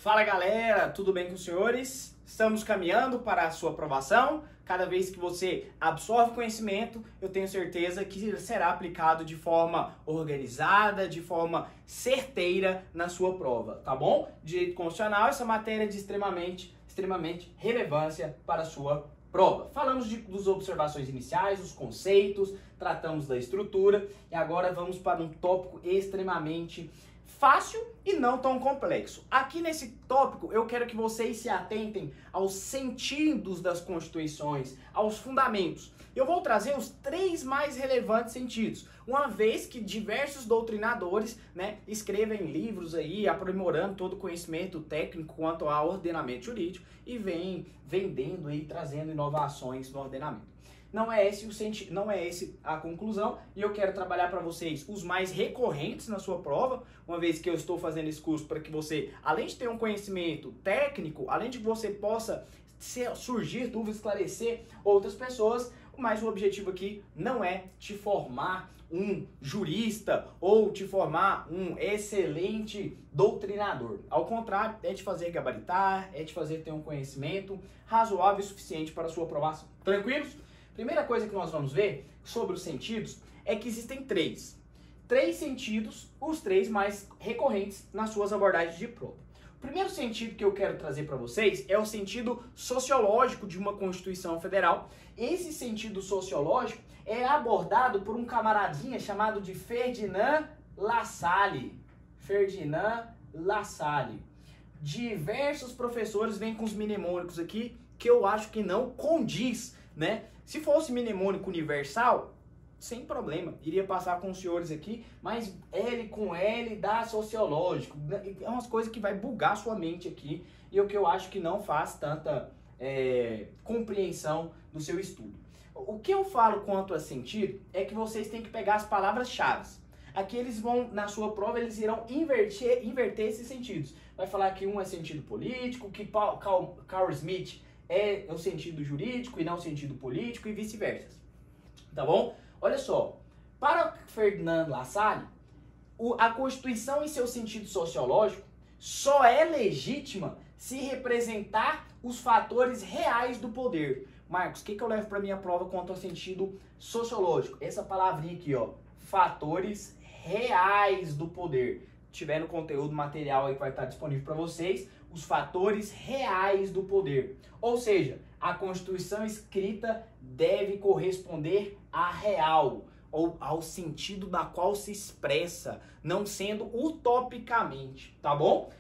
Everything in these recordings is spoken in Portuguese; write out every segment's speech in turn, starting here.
Fala galera, tudo bem com os senhores? Estamos caminhando para a sua aprovação. Cada vez que você absorve conhecimento, eu tenho certeza que será aplicado de forma organizada, de forma certeira na sua prova, tá bom? Direito constitucional, essa matéria é de extremamente relevância para a sua prova. Falamos das observações iniciais, os conceitos, tratamos da estrutura e agora vamos para um tópico extremamente fácil e não tão complexo. Aqui nesse tópico eu quero que vocês se atentem aos sentidos das constituições, aos fundamentos. Eu vou trazer os 3 mais relevantes sentidos, uma vez que diversos doutrinadores, escrevem livros aí aprimorando todo o conhecimento técnico quanto ao ordenamento jurídico e vem vendendo aí, trazendo inovações no ordenamento. Não é esse o sentido, não é esse a conclusão, e eu quero trabalhar para vocês os mais recorrentes na sua prova, uma vez que eu estou fazendo esse curso para que você, além de ter um conhecimento técnico, além de que você possa surgir dúvidas, esclarecer outras pessoas, mas o objetivo aqui não é te formar um jurista ou te formar um excelente doutrinador. Ao contrário, é te fazer gabaritar, é te fazer ter um conhecimento razoável e suficiente para a sua aprovação. Tranquilos? Primeira coisa que nós vamos ver sobre os sentidos é que existem 3 sentidos, os 3 mais recorrentes nas suas abordagens de prova. O primeiro sentido que eu quero trazer para vocês é o sentido sociológico de uma Constituição Federal. Esse sentido sociológico é abordado por um camaradinha chamado de Ferdinand Lassalle. Ferdinand Lassalle. Diversos professores vêm com os mnemônicos aqui que eu acho que não condiz, né? Se fosse mnemônico universal, sem problema, iria passar com os senhores aqui, mas L com L dá sociológico, é umas coisas que vai bugar sua mente aqui, e o que eu acho que não faz tanta compreensão do seu estudo. O que eu falo quanto a sentido é que vocês têm que pegar as palavras-chave. Aqui eles vão, na sua prova, eles irão inverter esses sentidos. Vai falar que um é sentido político, que Carl Smith é o sentido jurídico e não o sentido político e vice-versa. Tá bom? Olha só, para Ferdinand Lassalle, a Constituição em seu sentido sociológico só é legítima se representar os fatores reais do poder. Marcos, o que eu levo para minha prova quanto ao sentido sociológico? Essa palavrinha aqui, ó, fatores reais do poder. Tiver no conteúdo material aí que vai estar disponível para vocês, os fatores reais do poder. Ou seja, a Constituição escrita deve corresponder à real, ou ao sentido da qual se expressa, não sendo utopicamente, tá bom?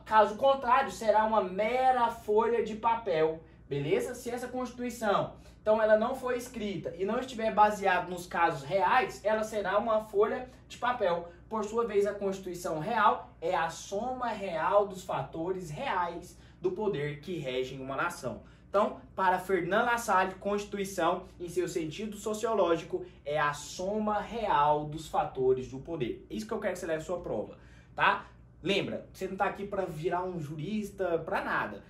Caso contrário, será uma mera folha de papel, beleza? Se essa Constituição, então, ela não foi escrita e não estiver baseada nos casos reais, ela será uma folha de papel. Por sua vez, a Constituição real é a soma real dos fatores reais do poder que regem uma nação. Então, para Ferdinand Lassalle, Constituição, em seu sentido sociológico, é a soma real dos fatores do poder. Isso que eu quero que você leve a sua prova, tá? Lembra, você não está aqui para virar um jurista, para nada.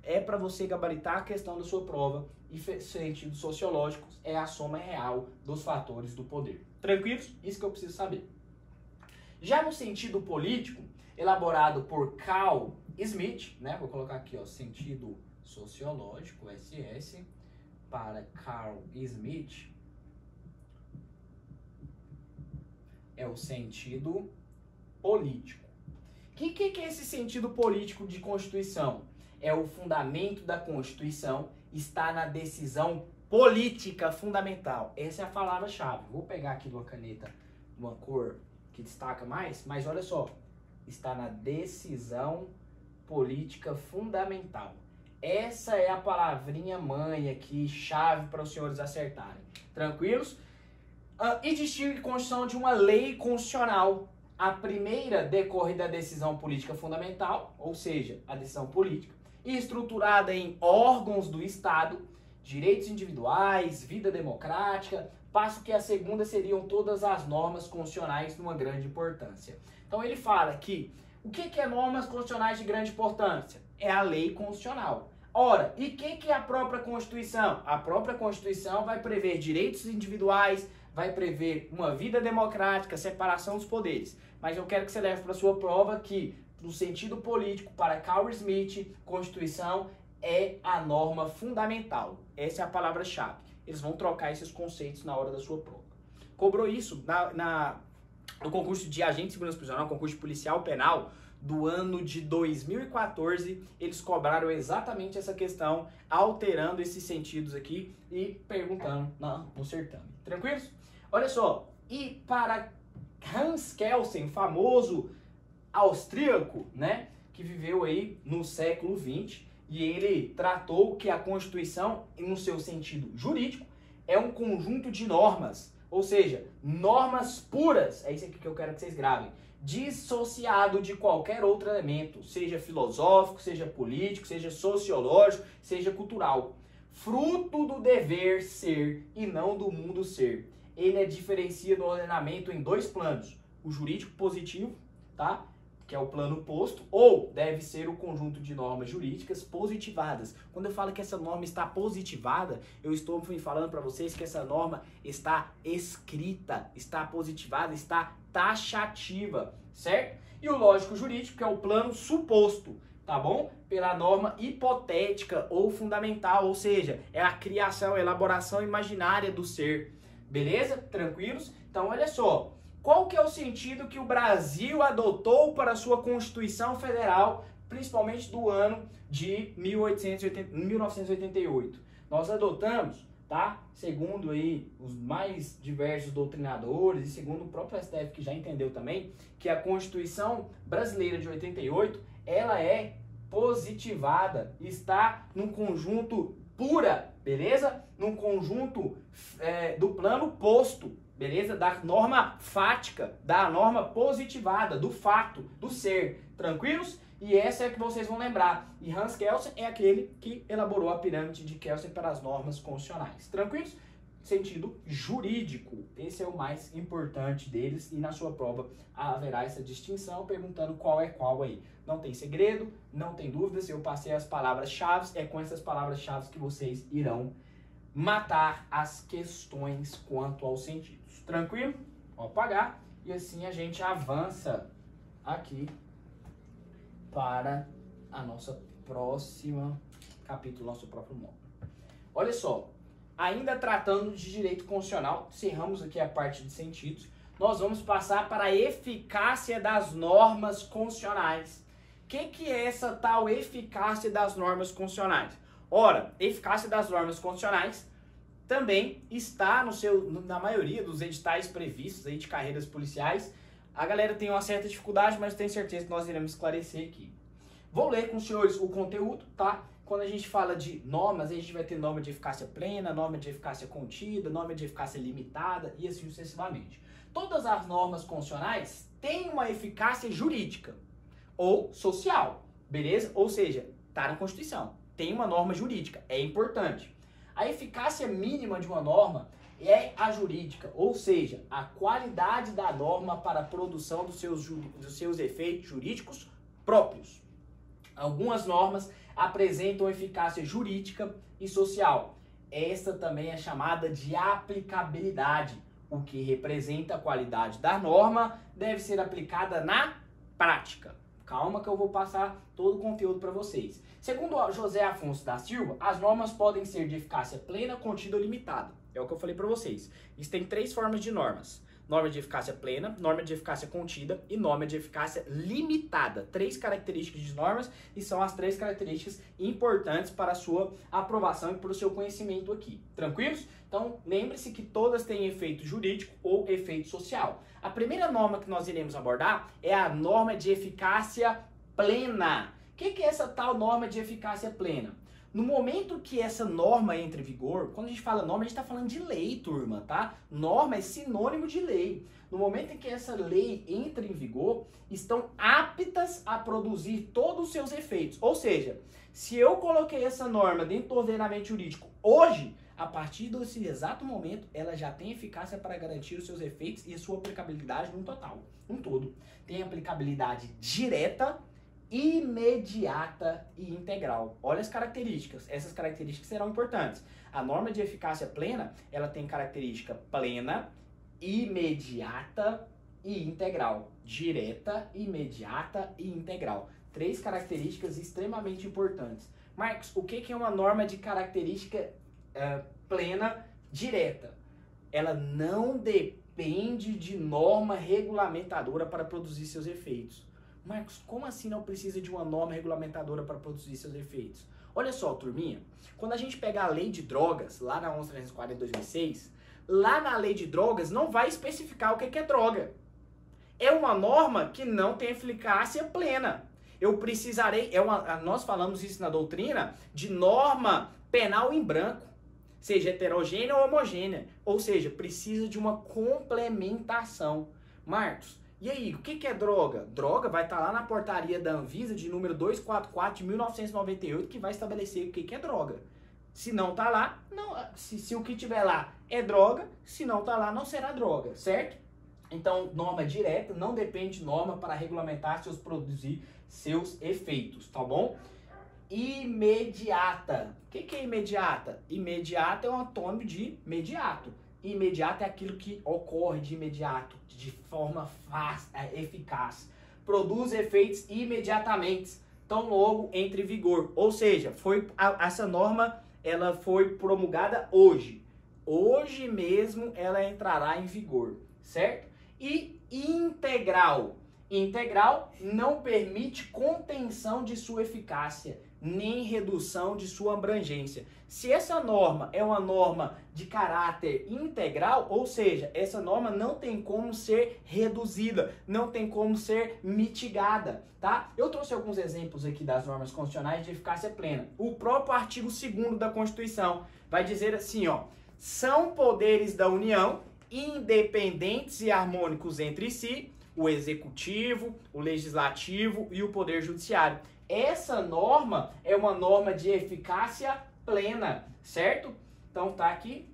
É para você gabaritar a questão da sua prova e sentido sociológico é a soma real dos fatores do poder. Tranquilos? Isso que eu preciso saber. Já no sentido político, elaborado por Carl Smith, né? Vou colocar aqui, ó, sentido sociológico, SS, para Carl Smith, é o sentido político. O que é esse sentido político de Constituição? É o fundamento da Constituição, está na decisão política fundamental. Essa é a palavra-chave. Vou pegar aqui uma caneta, uma cor que destaca mais, mas olha só, está na decisão política fundamental. Essa é a palavrinha mãe aqui, chave para os senhores acertarem. Tranquilos? E distingue a Constituição de uma lei constitucional. A primeira decorre da decisão política fundamental, ou seja, a decisão política, e estruturada em órgãos do Estado, direitos individuais, vida democrática, passo que a segunda seriam todas as normas constitucionais de uma grande importância. Então ele fala que o que é normas constitucionais de grande importância? É a lei constitucional. Ora, e o que é a própria Constituição? A própria Constituição vai prever direitos individuais, vai prever uma vida democrática, separação dos poderes. Mas eu quero que você leve para a sua prova que no sentido político, para Carl Smith, Constituição é a norma fundamental. Essa é a palavra-chave. Eles vão trocar esses conceitos na hora da sua prova. Cobrou isso no concurso de agente de segurança prisional, concurso de policial penal, do ano de 2014, eles cobraram exatamente essa questão, alterando esses sentidos aqui e perguntando no certame. Tranquilos? Olha só, e para Hans Kelsen, famoso austríaco, né, que viveu aí no século XX, e ele tratou que a Constituição, no seu sentido jurídico, é um conjunto de normas, ou seja, normas puras, é isso aqui que eu quero que vocês gravem, dissociado de qualquer outro elemento, seja filosófico, seja político, seja sociológico, seja cultural. Fruto do dever ser e não do mundo ser. Ele diferencia do ordenamento em dois planos, o jurídico positivo, tá? Que é o plano posto, ou deve ser o conjunto de normas jurídicas positivadas. Quando eu falo que essa norma está positivada, eu estou falando para vocês que essa norma está escrita, está positivada, está taxativa, certo? E o lógico jurídico, que é o plano suposto, tá bom? Pela norma hipotética ou fundamental, ou seja, é a criação, a elaboração imaginária do ser. Beleza? Tranquilos? Então, olha só. Qual que é o sentido que o Brasil adotou para a sua Constituição Federal, principalmente do ano de 1988? Nós adotamos, tá? Segundo aí os mais diversos doutrinadores e segundo o próprio STF, que já entendeu também, que a Constituição Brasileira de 88, ela é positivada, está num conjunto pura, beleza? Num conjunto do plano posto, beleza? Da norma fática, da norma positivada, do fato, do ser. Tranquilos? E essa é a que vocês vão lembrar. E Hans Kelsen é aquele que elaborou a pirâmide de Kelsen para as normas constitucionais. Tranquilos? Sentido jurídico. Esse é o mais importante deles. E na sua prova haverá essa distinção, perguntando qual é qual aí. Não tem segredo, não tem dúvidas. Eu passei as palavras-chave. É com essas palavras-chave que vocês irão matar as questões quanto aos sentidos. Tranquilo? Vou apagar e assim a gente avança aqui para a nossa próxima capítulo, nosso próprio módulo. Olha só, ainda tratando de direito constitucional, encerramos aqui a parte de sentidos, nós vamos passar para a eficácia das normas constitucionais. O que é essa tal eficácia das normas constitucionais? Ora, eficácia das normas constitucionais também está na maioria dos editais previstos aí de carreiras policiais. A galera tem uma certa dificuldade, mas tenho certeza que nós iremos esclarecer aqui. Vou ler com os senhores o conteúdo, tá? Quando a gente fala de normas, a gente vai ter norma de eficácia plena, norma de eficácia contida, norma de eficácia limitada e assim sucessivamente. Todas as normas constitucionais têm uma eficácia jurídica ou social, beleza? Ou seja, está na Constituição, tem uma norma jurídica, é importante. A eficácia mínima de uma norma é a jurídica, ou seja, a qualidade da norma para a produção dos seus efeitos jurídicos próprios. Algumas normas apresentam eficácia jurídica e social. Essa também é chamada de aplicabilidade. O que representa a qualidade da norma deve ser aplicada na prática. Calma que eu vou passar todo o conteúdo para vocês. Segundo José Afonso da Silva, as normas podem ser de eficácia plena, contida ou limitada. É o que eu falei para vocês. Existem três formas de normas. Norma de eficácia plena, norma de eficácia contida e norma de eficácia limitada. Três características de normas e são as três características importantes para a sua aprovação e para o seu conhecimento aqui. Tranquilos? Então, lembre-se que todas têm efeito jurídico ou efeito social. A primeira norma que nós iremos abordar é a norma de eficácia plena. O que é essa tal norma de eficácia plena? No momento que essa norma entra em vigor, quando a gente fala norma, a gente está falando de lei, turma, tá? Norma é sinônimo de lei. No momento em que essa lei entra em vigor, estão aptas a produzir todos os seus efeitos. Ou seja, se eu coloquei essa norma dentro do ordenamento jurídico hoje, a partir desse exato momento, ela já tem eficácia para garantir os seus efeitos e a sua aplicabilidade num total, num todo. Tem aplicabilidade direta, imediata e integral. Olha as características. Essas características serão importantes. A norma de eficácia plena, ela tem característica plena, imediata e integral. Direta, imediata e integral. 3 características extremamente importantes. Marcos, o que é uma norma de característica plena direta? Ela não depende de norma regulamentadora para produzir seus efeitos. Marcos, como assim não precisa de uma norma regulamentadora para produzir seus efeitos? Olha só, turminha, quando a gente pega a lei de drogas, lá na 11.340 de 2006, lá na lei de drogas não vai especificar o que é droga. É uma norma que não tem eficácia plena. Eu precisarei, nós falamos isso na doutrina, de norma penal em branco, seja heterogênea ou homogênea. Ou seja, precisa de uma complementação. Marcos, e aí, o que é droga? Droga vai estar lá na portaria da Anvisa de número 244 de 1998, que vai estabelecer o que é droga. Se não tá lá, não, se o que tiver lá é droga, se não tá lá, não será droga, certo? Então, norma direta não depende de norma para regulamentar produzir seus efeitos, tá bom? Imediata. O que é imediata? Imediata é um antônimo de imediato. Imediato é aquilo que ocorre de imediato, de forma fácil, eficaz. Produz efeitos imediatamente, tão logo entre vigor. Ou seja, essa norma ela foi promulgada hoje. Hoje mesmo ela entrará em vigor, certo? E integral. Integral não permite contenção de sua eficácia, nem redução de sua abrangência. Se essa norma é uma norma de caráter integral, ou seja, essa norma não tem como ser reduzida, não tem como ser mitigada, tá? Eu trouxe alguns exemplos aqui das normas constitucionais de eficácia plena. O próprio artigo 2º da Constituição vai dizer assim, ó: são poderes da União independentes e harmônicos entre si, o executivo, o legislativo e o poder judiciário. Essa norma é uma norma de eficácia plena, certo? Então tá aqui,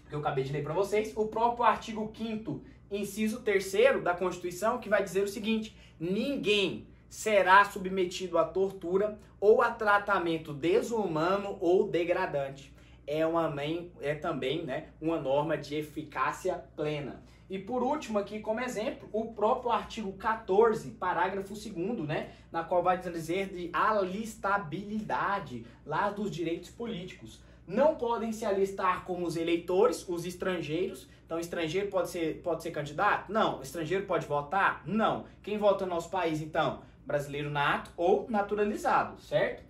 que eu acabei de ler para vocês, o próprio artigo 5º, inciso 3º da Constituição, que vai dizer o seguinte: ninguém será submetido à tortura ou a tratamento desumano ou degradante. É também, né, uma norma de eficácia plena. E por último aqui como exemplo, o próprio artigo 14, parágrafo 2º, né, na qual vai dizer de alistabilidade lá dos direitos políticos. Não podem se alistar como os eleitores, os estrangeiros. Então, estrangeiro pode ser candidato? Não. Estrangeiro pode votar? Não. Quem vota no nosso país, então? Brasileiro nato ou naturalizado, certo?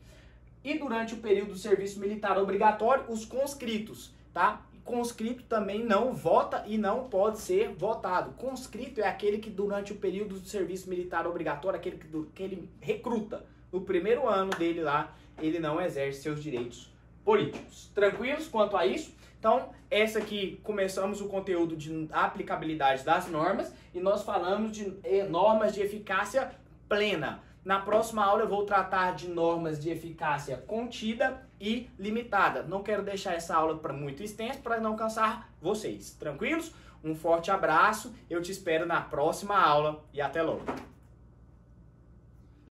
E durante o período do serviço militar obrigatório, os conscritos, tá? Conscrito também não vota e não pode ser votado. Conscrito é aquele que durante o período do serviço militar obrigatório, aquele que ele recruta. No primeiro ano dele lá, ele não exerce seus direitos políticos. Tranquilos quanto a isso? Então, essa aqui, começamos o conteúdo de aplicabilidade das normas e nós falamos de normas de eficácia plena. Na próxima aula eu vou tratar de normas de eficácia contida e limitada. Não quero deixar essa aula muito extensa para não cansar vocês. Tranquilos? Um forte abraço, eu te espero na próxima aula e até logo.